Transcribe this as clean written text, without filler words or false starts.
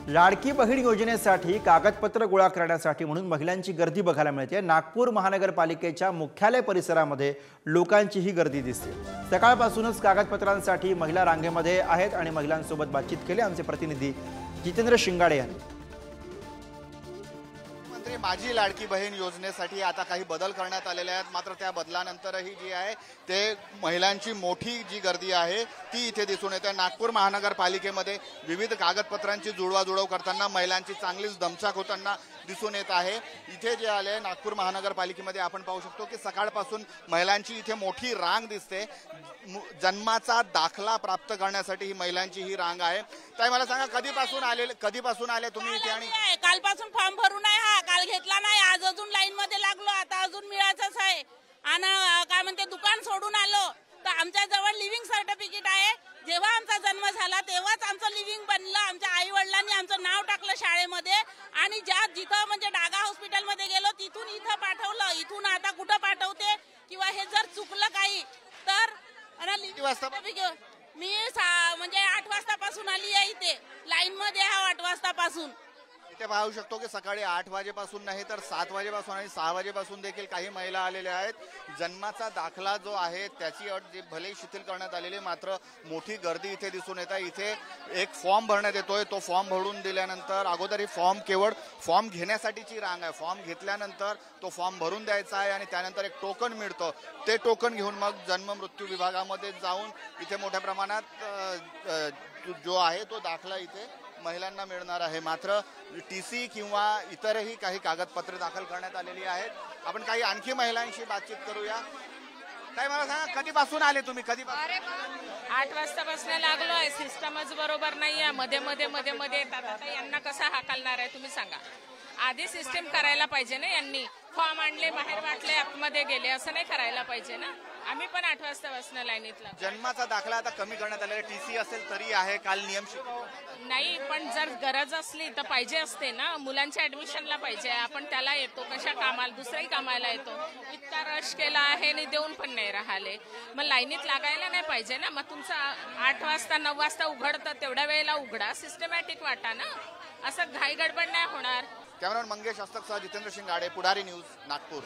लाडकी बहीण योजनेसाठी कागदपत्र गोळा करण्यासाठी म्हणून महिलांची गर्दी बघायला मिळते। नागपूर महानगरपालिकेच्या मुख्यालय परिसरामध्ये लोकांची ही गर्दी दिसते। सकाळपासूनच कागदपत्रांसाठी महिला रांगेमध्ये आहेत आणि महिलांसोबत बातचीत केली आमचे प्रतिनिधी जितेंद्र शिंगाडे यांनी। माझी लाडकी बहीण योजनेसाठी आता काही बदल करण्यात आलेले आहेत, मात्र त्या बदलानंतरही जी आहे ते महिलांची मोठी जी गर्दी आहे ती इथे दिसून येते। नागपूर महानगरपालिकेमध्ये विविध कागदपत्रांची जुळवाजुळव करताना महिलांची चांगलीच दमछाक होताना दिसून येत आहे। इथे जे आले नागपूर महानगरपालिकेमध्ये आपण पाहू शकतो की सकाळपासून महिलांची इथे मोठी रांग दिसते। जन्माचा दाखला प्राप्त करण्यासाठी ही महिलांची ही रांग आहे। ताई मला सांगा कधीपासून आले तुम्ही इथे? आणि कालपासून फॉर्म भरून आहे, हा काल घेतला नाही, आज अजून लाईन मध्ये लागलो, आता अजून मिळायचंच आहे। आणि काय म्हणते दुकान सोडून आलो तर आमच्या जवळ लिव्हिंग सर्टिफिकेट आहे। जेव्हा आमचा जन्म झाला तेव्हाच आमचं लिव्हिंग बनलं, आमच्या आई वडिलांनी आमचं नाव टाकलं शाळेमध्ये आणि जिथं म्हणजे डागा हॉस्पिटल मध्ये गेलो तिथून इथं पाठवलं। इथून आता कुठं पाठवते किंवा हे जर चुकलं काही तर मी म्हणजे 8 वाजतापासून आली आहे इथे लाईन मध्ये, 8 वाजतापासून इथे पाहू शकतो की सकाळी 8 वाजेपासून नाही तर 7 वाजेपासून आणि 6 वाजेपासून देखील काही महिला आलेल्या आहेत। जन्माचा दाखला जो आहे त्याची अट जी भले शिथिल करण्यात आलेली, मात्र मोठी गर्दी इथे दिसून येत आहे। इथे एक फॉर्म भरण्यात येतोय, तो फॉर्म भरून दिल्यानंतर अगोदर ही केवळ फॉर्म घेण्यासाठीची रांग आहे। फॉर्म घेतल्यानंतर तो फॉर्म भरून द्यायचा आहे आणि त्यानंतर एक टोकन मिळतं, ते टोकन घेऊन मग जन्म मृत्यू विभागामध्ये जाऊन इथे मोठ्या प्रमाणात जो आहे तो दाखला इथे महिलांना मिळणार आहे। मात्र टीसी किंवा इतरही काही कागदपत्रे दाखल करण्यात आलेली आहेत। आपण काही आणखी महिलांशी बातचीत करूया। काय मला सांगा कधीपासून आले तुम्ही? 8 वाजतापासून लागलो आहे। सिस्टमच बरोबर नाहीये, मध्ये येतात। आता यांना कसा हाकलणार आहे तुम्ही सांगा? आधी सिस्टम करायला पाहिजे ना, यांनी फॉर्म आणले बाहेर वाटले आतमध्ये गेले, असं नाही करायला पाहिजे ना। आम्ही पण 8 वाजतापासून लाईनीत लागलो। जन्माचा दाखला आता कमी करण्यात आलेला, टीसी असेल तरी आहे, काल नियम नाही, पण जर गरज असली तर पाहिजे असते ना, मुलांच्या ऍडमिशनला पाहिजे, आपण त्याला येतो कशा कामाला, दुसऱ्याही कामाला येतो। इतका रश केला आहे आणि देऊन पण नाही राहिले, मग लाईनीत लागायला नाही पाहिजे ना। मग तुमचं 8 वाजता 9 वाजता उघडतं तेवढ्या वेळेला उघडा, सिस्टमॅटिक वाटा ना, असं घाई गडबड नाही होणार। कॅमेरामॅन मंगेश हस्तकसह जितेंद्र शिंगाडे, पुढारी न्यूज, नागपूर।